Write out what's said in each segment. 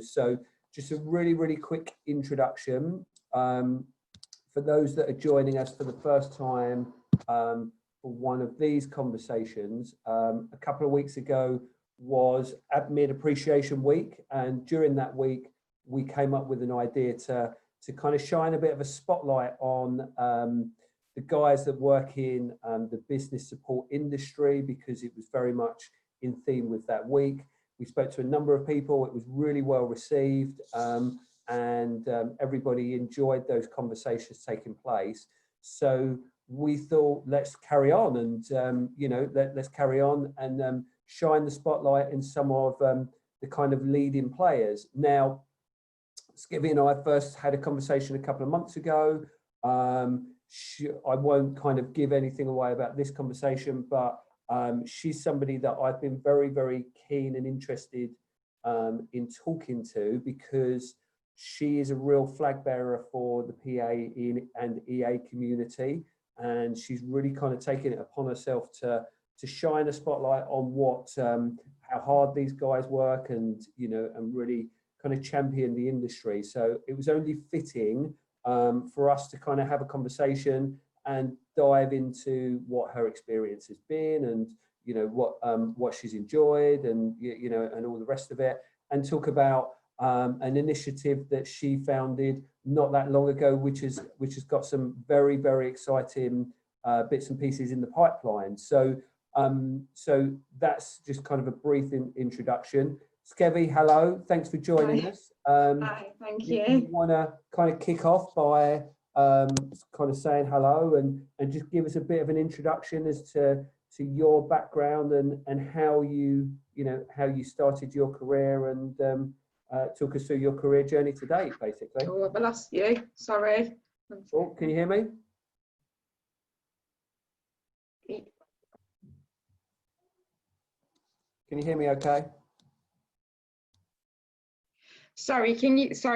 videos. So just a really, really quick introduction. For those that are joining us for the first time for one of these conversations, a couple of weeks ago was Admin Appreciation Week, and during that week we came up with an idea to kind of shine a bit of a spotlight on the guys that work in the business support industry, because it was very much in theme with that week. We spoke to a number of people. It was really well received, and everybody enjoyed those conversations taking place. So we thought, let's carry on, and let's carry on and shine the spotlight in some of the kind of leading players. Now, Skevi and I first had a conversation a couple of months ago. I won't kind of give anything away about this conversation, but she's somebody that I've been very, very keen and interested in talking to, because she is a real flag bearer for the PA and EA community, and she's really kind of taken it upon herself to shine a spotlight on what how hard these guys work, and and really kind of champion the industry. So it was only fitting for us to kind of have a conversation and dive into what her experience has been, and what she's enjoyed, and and all the rest of it, and talk about an initiative that she founded not that long ago, which has got some very, very exciting bits and pieces in the pipeline. So that's just kind of a brief introduction. Skevi, hello, thanks for joining us. Hi, thank you. You want to kind of kick off by kind of saying hello and just give us a bit of an introduction as to your background and how you started your career, and talk us through your career journey to date, basically. Oh, I've lost you. Sorry. Oh, can you hear me? Can you hear me okay? Sorry,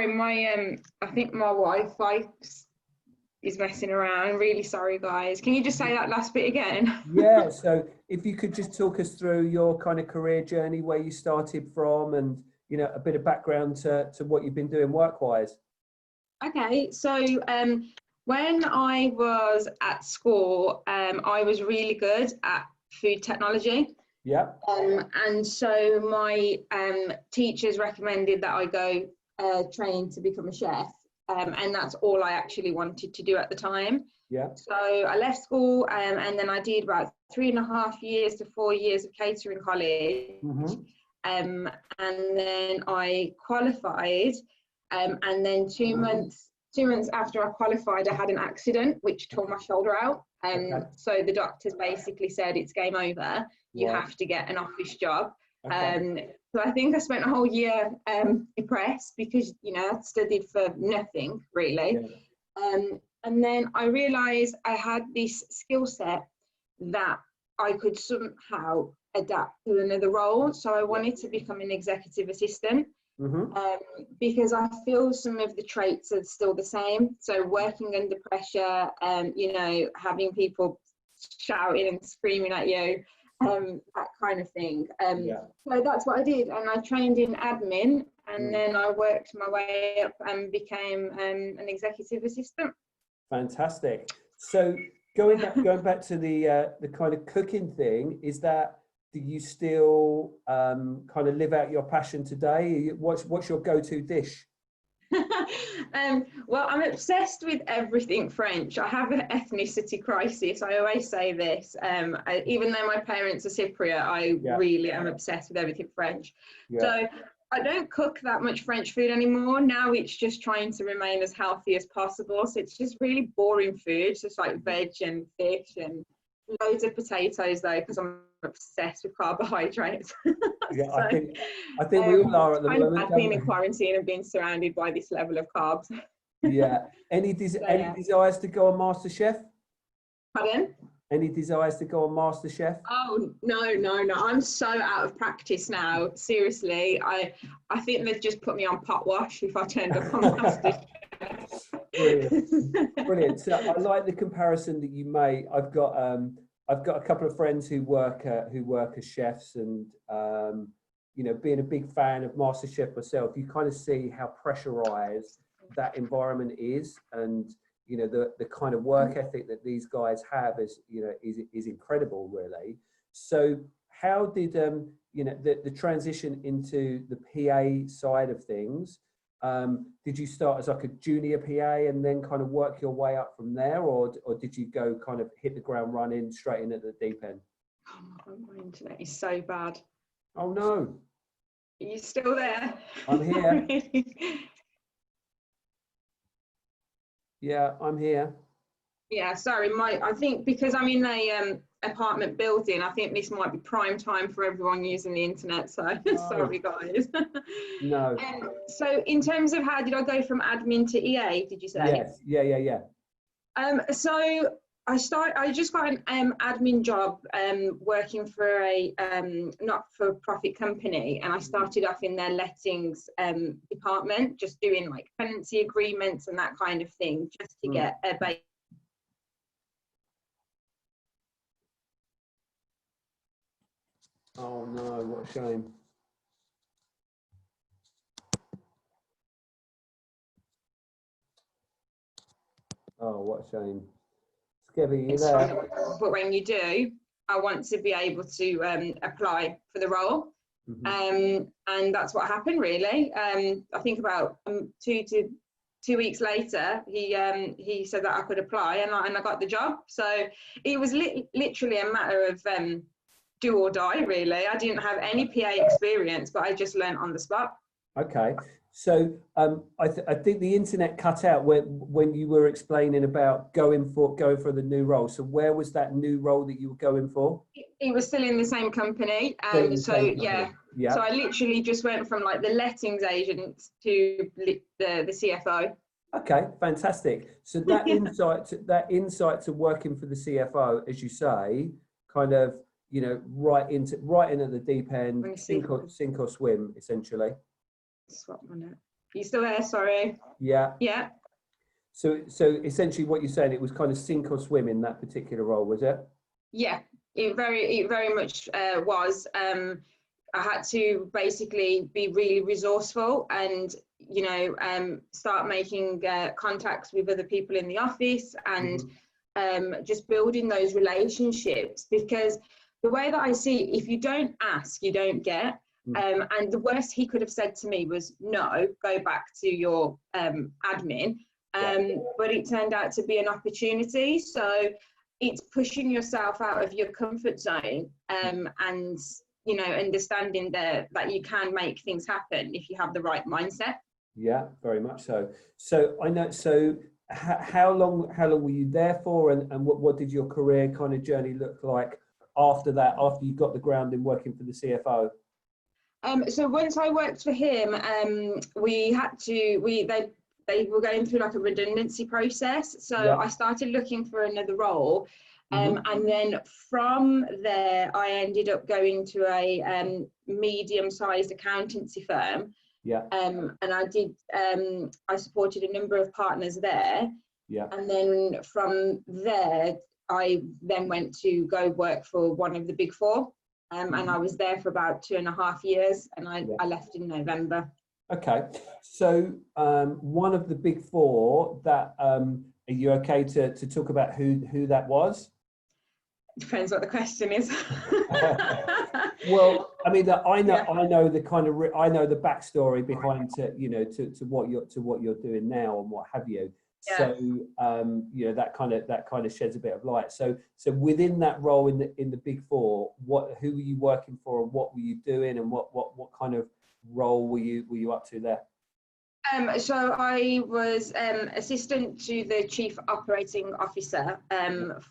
my I think my Wi-Fi is messing around. Really sorry, guys. Can you just say that last bit again? Yeah, so if you could just talk us through your kind of career journey, where you started from, and a bit of background to what you've been doing work-wise. Okay, so when I was at school, I was really good at food technology. Yeah. And so my teachers recommended that I go train to become a chef, and that's all I actually wanted to do at the time. Yeah. So I left school, and then I did about 3.5 years to 4 years of catering college. Mm-hmm. And then I qualified, and then 2 months after I qualified, I had an accident which tore my shoulder out. Okay. So the doctors basically said, it's game over. You have to get an office job. Okay. So I think I spent a whole year depressed, because I'd studied for nothing really. Yeah. And then I realised I had this skill set that I could somehow adapt to another role. So I wanted to become an executive assistant. Mm-hmm. Because I feel some of the traits are still the same. So working under pressure, having people shouting and screaming at you, that kind of thing. So that's what I did, and I trained in admin, and then I worked my way up and became an executive assistant. Fantastic. So going back to the kind of cooking thing, do you still kind of live out your passion today? What's your go-to dish? Well, I'm obsessed with everything French. I have an ethnicity crisis. I always say this. Even though my parents are Cypriot, I really am obsessed with everything French. Yeah. So I don't cook that much French food anymore. Now it's just trying to remain as healthy as possible. So it's just really boring food, just like veg and fish and loads of potatoes, though, because I'm obsessed with carbohydrates. Yeah, So, I think we all are at the moment. I've been in quarantine and been surrounded by this level of carbs. Yeah. Any desires to go on MasterChef? Pardon? Any desires to go on MasterChef? Oh, no. I'm so out of practice now. Seriously, I think they'd just put me on pot wash if I turned up on MasterChef. Brilliant. So I like the comparison that you made. I've got a couple of friends who work as chefs, and you know, being a big fan of MasterChef myself, you kind of see how pressurized that environment is, and you know, the kind of work ethic that these guys have is, you know, is incredible, really. So how did you know, the transition into the PA side of things? Did you start as like a junior PA and then kind of work your way up from there, or did you go kind of hit the ground running straight in at the deep end? Oh my God, my internet is so bad. Oh no. Are you still there? I'm here. Yeah, I'm here. Yeah, sorry, I think because I'm in a apartment building, I think this might be prime time for everyone using the internet. So sorry, guys. No. So in terms of how did I go from admin to EA? Did you say? Yes. Yeah. So I just got an admin job working for a not-for-profit company, and I started off in their lettings department, just doing like tenancy agreements and that kind of thing, just to get a base. Oh no, what a shame. Oh, what a shame. Skevi, you there? But when you do, I want to be able to apply for the role. And that's what happened, really. I think about 2 weeks later, he said that I could apply, and I got the job. So it was literally a matter of do or die, really. I didn't have any PA experience, but I just learned on the spot. Okay. So I think the internet cut out when you were explaining about going for the new role. So where was that new role that you were going for? It was still in the same company. Yeah. So I literally just went from like the lettings agent to the CFO. Okay, fantastic. So that insight to working for the CFO, as you say, kind of, you know, right in at the deep end, sink or swim, essentially. Swap on it. Are you still there? Sorry. Yeah. Yeah. So essentially, what you're saying, it was kind of sink or swim in that particular role, was it? Yeah, it very much was. I had to basically be really resourceful and, you know, start making contacts with other people in the office and just building those relationships, because the way that I see it, if you don't ask, you don't get. And the worst he could have said to me was, no, go back to your admin. But it turned out to be an opportunity. So it's pushing yourself out of your comfort zone and, you know, understanding that you can make things happen if you have the right mindset. Yeah, very much so. So I know, so how long were you there for, and what did your career kind of journey look like after that, after you got the ground in working for the CFO? So once I worked for him, they were going through like a redundancy process. So I started looking for another role. And then from there, I ended up going to a medium-sized accountancy firm. And I supported a number of partners there. And then from there, I then went to go work for one of the big four. And I was there for about 2.5 years, and I left in November. Okay, so one of the big four, that are you okay to talk about who that was? Depends what the question is. Well, I mean, I know the kind of I know the backstory behind to what you're doing now and what have you. So you know, that kind of sheds a bit of light. So within that role in the big four, who were you working for, and what were you doing, and what kind of role were you up to there? So I was assistant to the chief operating officer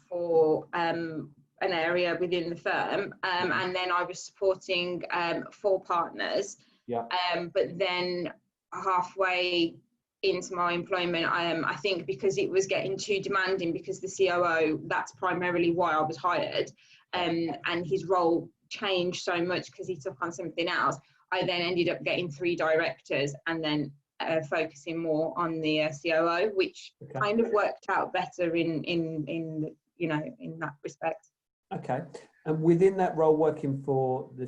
for an area within the firm, and then I was supporting 4 partners. But then halfway into my employment, I think because it was getting too demanding, because the COO, that's primarily why I was hired, and his role changed so much because he took on something else. I then ended up getting 3 directors, and then focusing more on the COO, which kind of worked out better in you know, in that respect. Okay. And within that role, working for the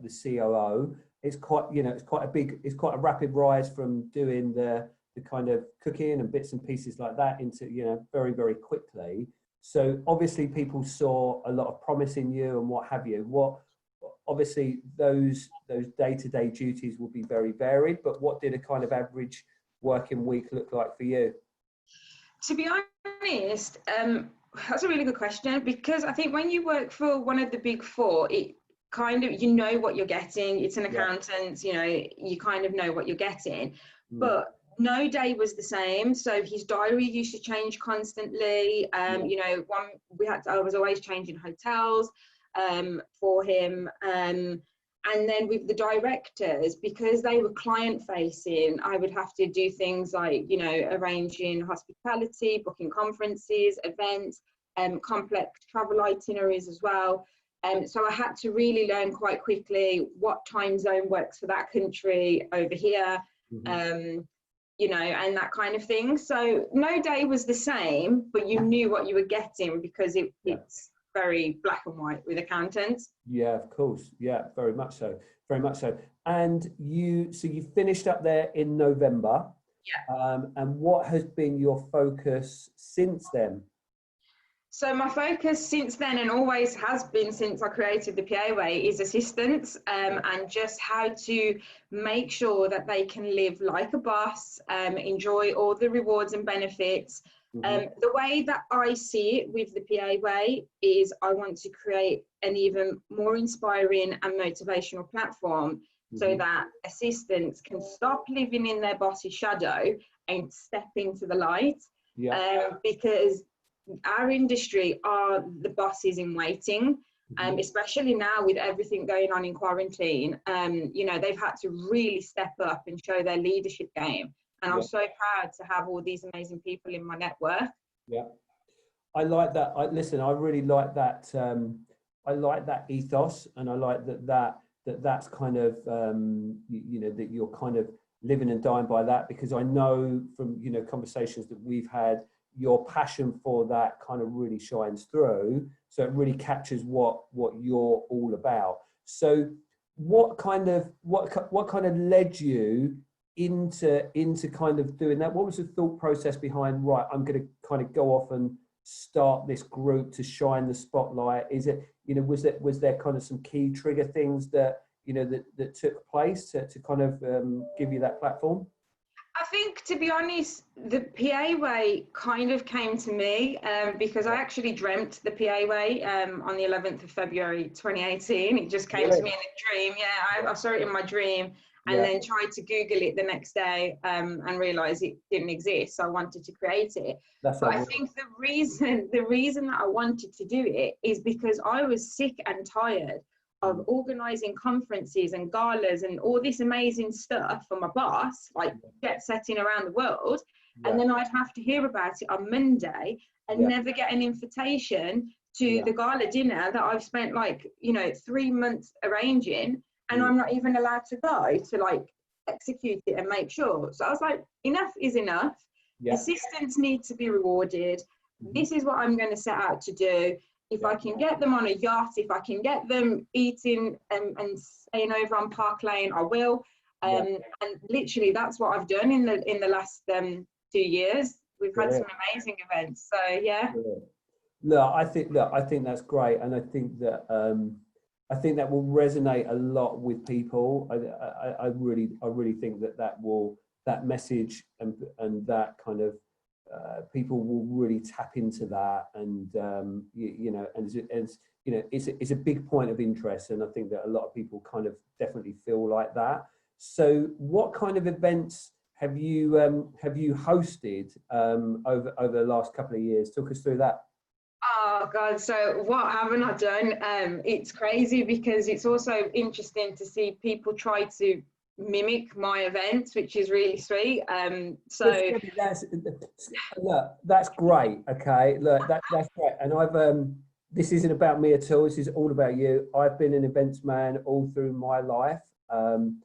COO, it's quite, it's quite a rapid rise from doing the kind of cooking and bits and pieces like that into, very, very quickly. So obviously people saw a lot of promise in you and what have you. Obviously those day-to-day duties will be very varied, but what did a kind of average working week look like for you? To be honest, that's a really good question, because I think when you work for one of the big four, it kind of, you know what you're getting. It's an accountant, you kind of know what you're getting. But no day was the same. So his diary used to change constantly. I was always changing hotels for him. And then with the directors, because they were client facing, I would have to do things like, arranging hospitality, booking conferences, events, complex travel itineraries as well. So I had to really learn quite quickly what time zone works for that country over here, and that kind of thing. So no day was the same, but you knew what you were getting, because it's very black and white with accountants. Yeah, of course. Yeah, very much so. Very much so. And you finished up there in November. Yeah. And what has been your focus since then? So my focus since then, and always has been since I created the PA Way, is assistance, and just how to make sure that they can live like a boss, enjoy all the rewards and benefits. The way that I see it with the PA Way is I want to create an even more inspiring and motivational platform, so that assistants can stop living in their boss's shadow and step into the light. Because our industry are the bosses in waiting, especially now with everything going on in quarantine. They've had to really step up and show their leadership game. And I'm so proud to have all these amazing people in my network. Yeah, I like that. I really like that. I like that ethos, and I like that's kind of, that you're kind of living and dying by that, because I know from, conversations that we've had, your passion for that kind of really shines through. So it really captures what you're all about. So what kind of led you into kind of doing that? What was the thought process behind, right, I'm going to kind of go off and start this group to shine the spotlight? Is it, was there kind of some key trigger things that, that took place to kind of give you that platform? I think, to be honest, the PA Way kind of came to me because I actually dreamt the PA Way on the 11th of February 2018. It just came to me in a dream. I saw it in my dream, and then tried to Google it the next day and realised it didn't exist. So I wanted to create it. But I think the reason that I wanted to do it is because I was sick and tired of organising conferences and galas and all this amazing stuff for my boss, like jet setting around the world. And then I'd have to hear about it on Monday and never get an invitation to the gala dinner that I've spent 3 months arranging, and I'm not even allowed to go to execute it and make sure. So I was like, enough is enough. Assistants need to be rewarded. This is what I'm going to set out to do. If I can get them on a yacht, if I can get them eating and staying over on Park Lane, I will. And literally, that's what I've done in the last 2 years. We've had some amazing events. So Look, I think that's great, and I think that will resonate a lot with people. I really think that message and that kind of. People will really tap into that, and it's a big point of interest, and I think that a lot of people kind of definitely feel like that. So what kind of events have you hosted over the last couple of years? Talk us through that. Oh God, so what haven't I done? It's crazy, because it's also interesting to see people try to mimic my events, which is really sweet. That's great. Okay, look, that's great. And this isn't about me at all. This is all about you. I've been an events man all through my life, and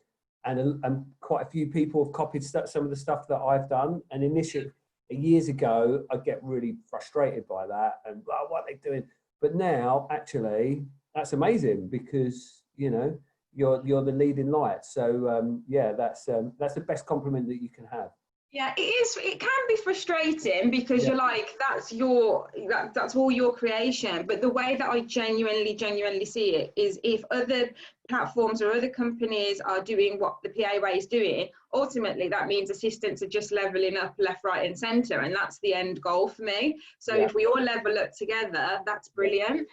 quite a few people have copied some of the stuff that I've done. And initially, years ago, I get really frustrated by that, and what are they doing? But now, actually, that's amazing because, you know, you're the leading light. So yeah, that's the best compliment that you can have. Yeah, it is. It can be frustrating because Yeah. you're like, that's all your creation. But the way that I genuinely see it is, if other platforms or other companies are doing what the PA way is doing, ultimately that means assistants are just leveling up left, right, and centre, and that's the end goal for me. So Yeah. if we all level up together, that's brilliant.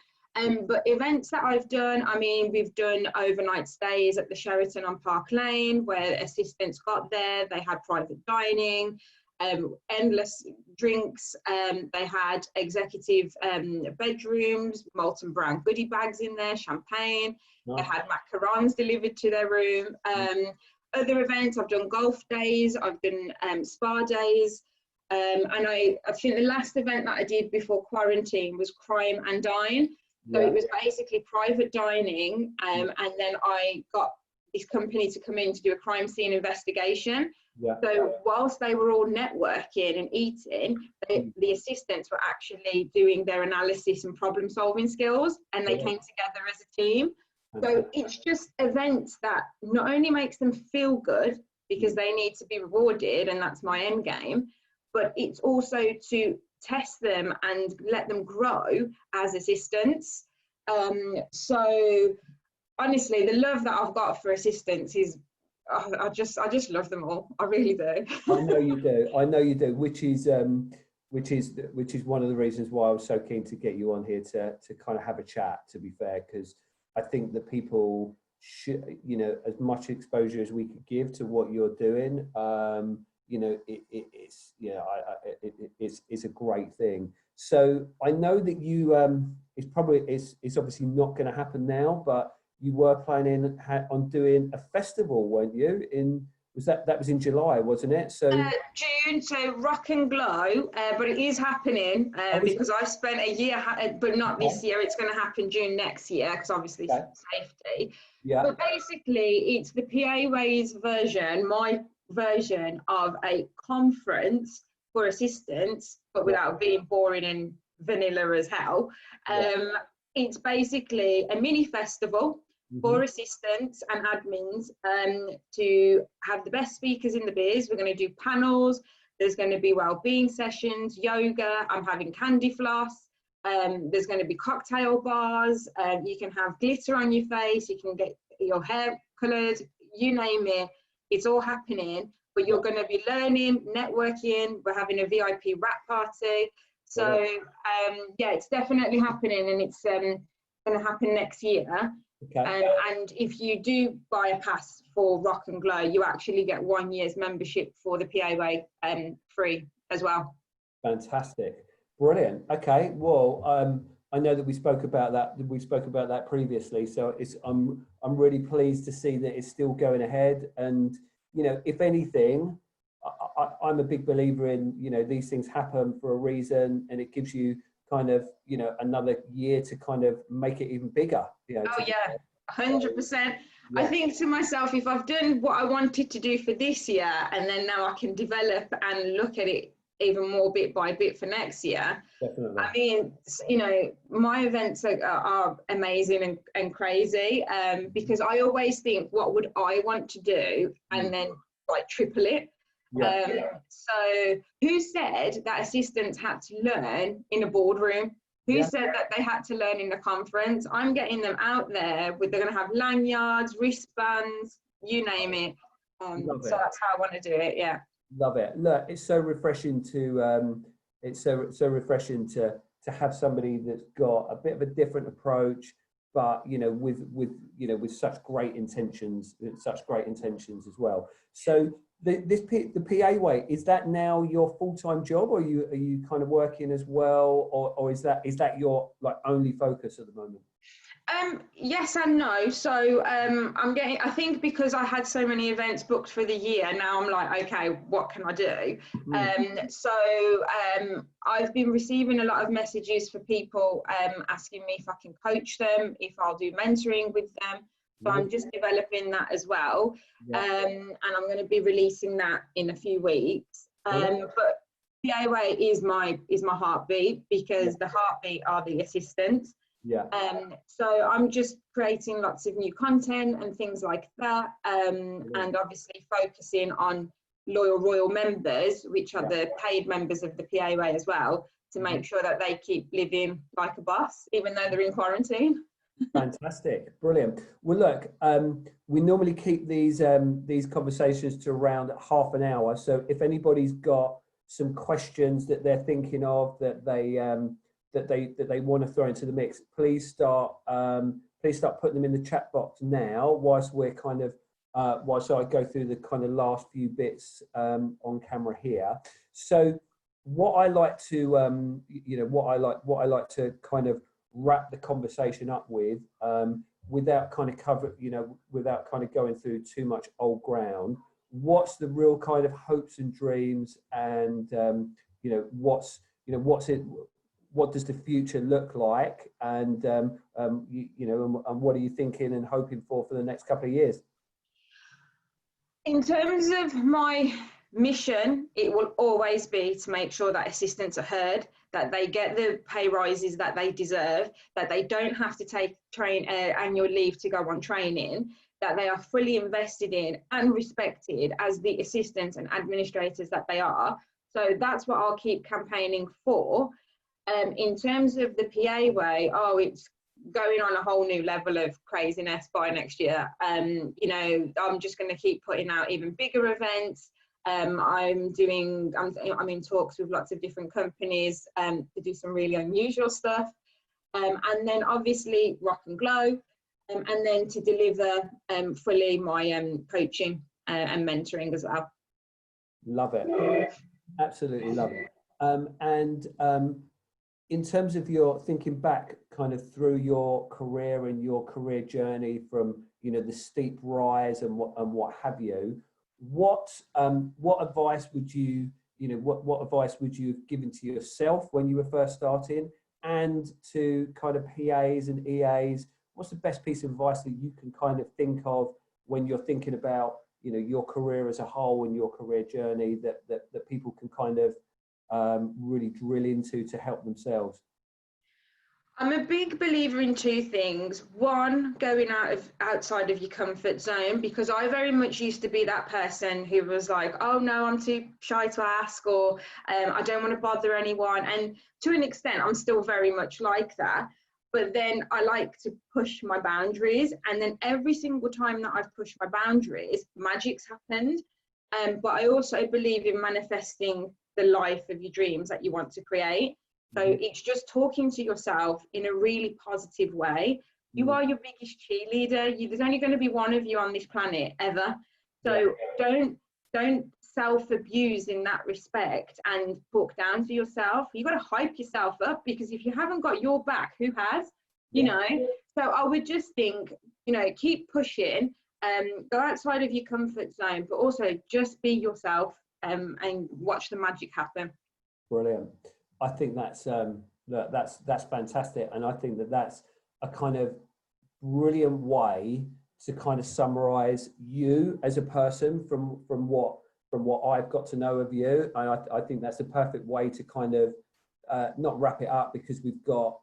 But events that I've done, I mean, we've done overnight stays at the Sheraton on Park Lane where assistants got there, they had private dining, endless drinks, they had executive bedrooms, Molton Brown goodie bags in there, champagne, they had macarons delivered to their room. Other events, I've done golf days, I've done spa days, and I think the last event that I did before quarantine was Crime and Dine. So it was basically private dining, and then I got this company to come in to do a crime scene investigation. So whilst they were all networking and eating, the assistants were actually doing their analysis and problem solving skills, and they came together as a team. So it's just events that not only makes them feel good because they need to be rewarded, and that's my end game, but it's also to test them and let them grow as assistants. So honestly, the love that I've got for assistants is, I just love them all. I really do. I know you do. I know you do. Which is one of the reasons why I was so keen to get you on here to kind of have a chat. To be fair, because I think that people should, you know, as much exposure as we could give to what you're doing. You know, it's it's a great thing. So I know that you it's obviously not going to happen now, but you were planning on doing a festival, weren't you? That was in July, wasn't it? So June, so Rock and Glow, but it is happening because I spent a year, but not this year. It's going to happen June next year because obviously safety. Yeah. But basically, it's the PA Ways version, my version of a conference for assistants, but without being boring and vanilla as hell. It's basically a mini festival for assistants and admins to have the best speakers in the biz. We're going to do panels, there's going to be well-being sessions, yoga, I'm having candy floss, there's going to be cocktail bars, you can have glitter on your face, you can get your hair coloured, you name it, it's all happening. But you're going to be learning, networking, we're having a VIP wrap party. So yeah, it's definitely happening, and it's going to happen next year. And if you do buy a pass for Rock and Glow, you actually get 1 year's membership for the PA Way free as well. Fantastic, brilliant. Okay, well, I know that we spoke about that. We spoke about that previously, so I'm really pleased to see that it's still going ahead. And you know, if anything, I'm a big believer in, you know, these things happen for a reason, and it gives you kind of, you know, another year to kind of make it even bigger. You know, oh yeah, 100%. I think to myself, if I've done what I wanted to do for this year, and then now I can develop and look at it even more bit by bit for next year. Definitely. I mean, you know, my events are amazing and crazy because I always think, what would I want to do, and then like triple it. So who said that assistants had to learn in a boardroom? Who said that they had to learn in a conference? I'm getting them out there they're going to have lanyards, wristbands, you name it. So that's how I want to do it. Yeah. Love it. Look, it's so refreshing to have somebody that's got a bit of a different approach, but you know, with such great intentions as well. So the PA Way, is that now your full-time job, or are you kind of working as well, or is that your like only focus at the moment? Yes and no. So I think because I had so many events booked for the year, now I'm like, okay, what can I do? I've been receiving a lot of messages for people asking me if I can coach them, if I'll do mentoring with them. So I'm just developing that as well. And I'm going to be releasing that in a few weeks. But PA is my heartbeat, because the heartbeat are the assistants. Yeah. So I'm just creating lots of new content and things like that, and obviously focusing on loyal royal members, which are the paid members of the PA as well, to make sure that they keep living like a boss, even though they're in quarantine. Fantastic, brilliant. Well, look, we normally keep these conversations to around half an hour. So if anybody's got some questions that they're thinking of that they want to throw into the mix, please start putting them in the chat box now, whilst we're kind of whilst I go through the kind of last few bits on camera here. So what I like to what I like to kind of wrap the conversation up with, without kind of without kind of going through too much old ground. What's the real kind of hopes and dreams, and what does the future look like, and and what are you thinking and hoping for the next couple of years? In terms of my mission, it will always be to make sure that assistants are heard, that they get the pay rises that they deserve, that they don't have to take annual leave to go on training, that they are fully invested in and respected as the assistants and administrators that they are. So that's what I'll keep campaigning for. In terms of the PA way, it's going on a whole new level of craziness by next year. I'm just going to keep putting out even bigger events. I'm in talks with lots of different companies to do some really unusual stuff, and then obviously rock and glow, and then to deliver fully my coaching and mentoring as well. Love it, absolutely love it. And in terms of your thinking back kind of through your career and your career journey from the steep rise and what have you, what advice would you what advice would you have given to yourself when you were first starting, and to kind of PAs and EAs? What's the best piece of advice that you can kind of think of when you're thinking about your career as a whole and your career journey that people can kind of really drill into to help themselves? I'm a big believer in two things. One, going outside of your comfort zone, because I very much used to be that person who was like, oh no, I'm too shy to ask, or I don't want to bother anyone. And to an extent, I'm still very much like that. But then I like to push my boundaries. And then every single time that I've pushed my boundaries, magic's happened. But I also believe in manifesting the life of your dreams that you want to create. So it's just talking to yourself in a really positive way. You are your biggest cheerleader. There's only going to be one of you on this planet ever. So don't self-abuse in that respect and talk down to yourself. You've got to hype yourself up, because if you haven't got your back, who has? So I would just think, keep pushing, go outside of your comfort zone, but also just be yourself, and watch the magic happen. Brilliant. I think that's fantastic, and I think that's a kind of brilliant way to kind of summarize you as a person from what I've got to know of you. And I think that's the perfect way to kind of not wrap it up, because we've got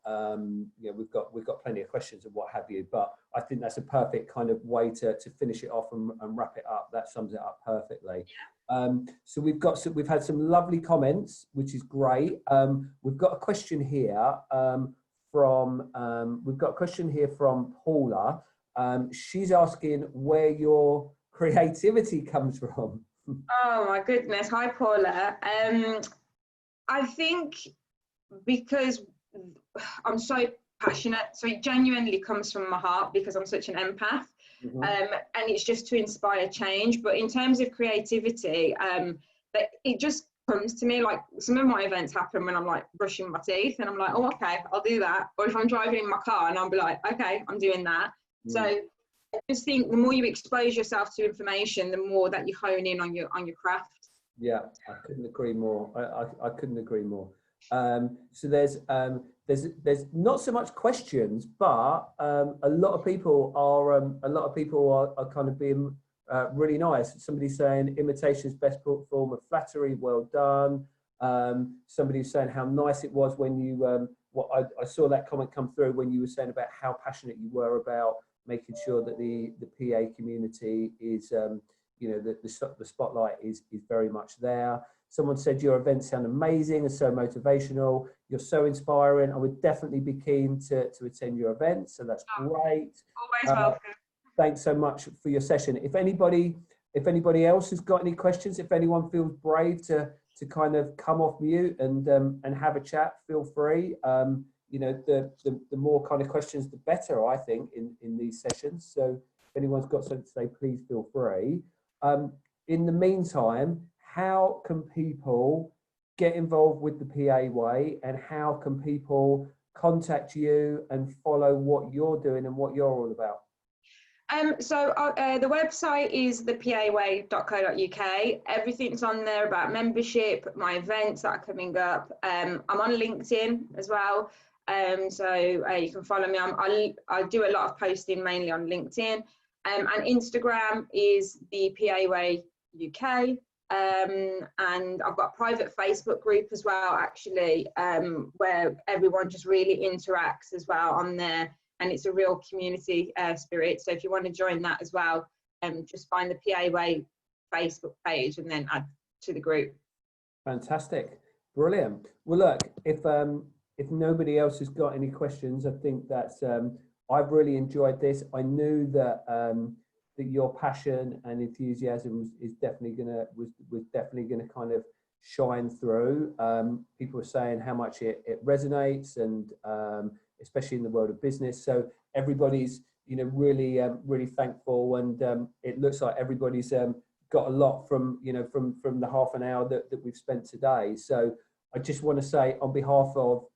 we've got plenty of questions and what have you, but I think that's a perfect kind of way to finish it off and wrap it up. That sums it up perfectly. So we've had some lovely comments, which is great. We've got a question here from Paula. She's asking where your creativity comes from. Oh my goodness. Hi, Paula. I think because I'm so passionate, so it genuinely comes from my heart, because I'm such an empath. And it's just to inspire change. But in terms of creativity, it just comes to me. Like, some of my events happen when I'm like brushing my teeth, and I'm like, oh, okay, I'll do that. Or if I'm driving in my car, and I'll be like, okay, I'm doing that. So I just think the more you expose yourself to information, the more that you hone in on your craft. Yeah, I couldn't agree more. I couldn't agree more. So there's not so much questions, but a lot of people are kind of being really nice. Somebody saying imitation is best form of flattery. Well done. Somebody was saying how nice it was when you, I saw that comment come through when you were saying about how passionate you were about making sure that the PA community is, you know, the spotlight is very much there. Someone said your events sound amazing and so motivational. You're so inspiring. I would definitely be keen to attend your event. So that's great. Always welcome. Thanks so much for your session. If anybody else has got any questions, if anyone feels brave to kind of come off mute and have a chat, feel free. You know, the more kind of questions, the better, I think, in these sessions. So if anyone's got something to say, please feel free. In the meantime, how can people get involved with the PA Way, and how can people contact you and follow what you're doing and what you're all about? The website is thepaway.co.uk. Everything's on there about membership, my events that are coming up. I'm on LinkedIn as well. You can follow me. I do a lot of posting mainly on LinkedIn. And Instagram is the PA Way UK. And I've got a private Facebook group as well, actually, where everyone just really interacts as well on there. And it's a real community spirit. So if you want to join that as well, just find the PA Way Facebook page and then add to the group. Fantastic. Brilliant. Well, look, if nobody else has got any questions, I think that's, I've really enjoyed this. I knew that that your passion and enthusiasm was definitely gonna kind of shine through. People are saying how much it resonates, and especially in the world of business. So everybody's, you know, really thankful, and it looks like everybody's got a lot from, you know, from the half an hour that we've spent today. So I just want to say, on behalf of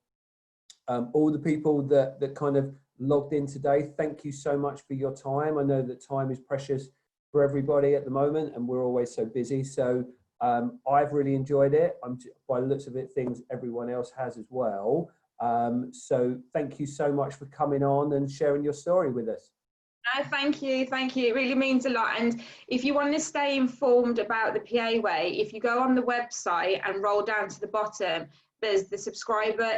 all the people that kind of logged in today, thank you so much for your time. I know that time is precious for everybody at the moment, and we're always so busy. So I've really enjoyed it. By the looks of it, things everyone else has as well. So thank you so much for coming on and sharing your story with us. No, thank you. It really means a lot. And if you want to stay informed about the PA Way, if you go on the website and roll down to the bottom, there's the subscriber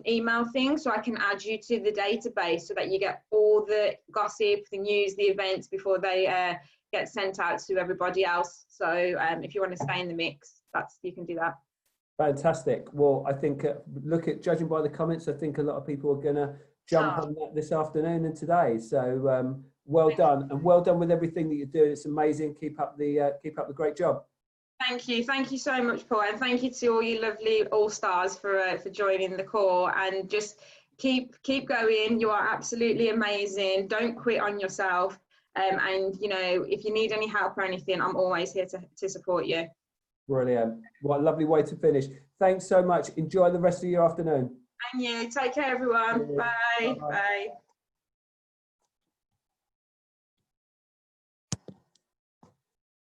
email thing, so I can add you to the database so that you get all the gossip, the news, the events before they get sent out to everybody else. So if you want to stay in the mix, you can do that. Fantastic. Well, I think judging by the comments, I think a lot of people are going to jump on that this afternoon and today. So well done, and well done with everything that you're doing. It's amazing. Keep up the great job. Thank you so much, Paul, and thank you to all you lovely all-stars for joining the call, and just keep going. You are absolutely amazing. Don't quit on yourself, and you know, if you need any help or anything, I'm always here to support you. Brilliant. What a lovely way to finish. Thanks so much. Enjoy the rest of your afternoon. And you take care, everyone. Bye. Bye.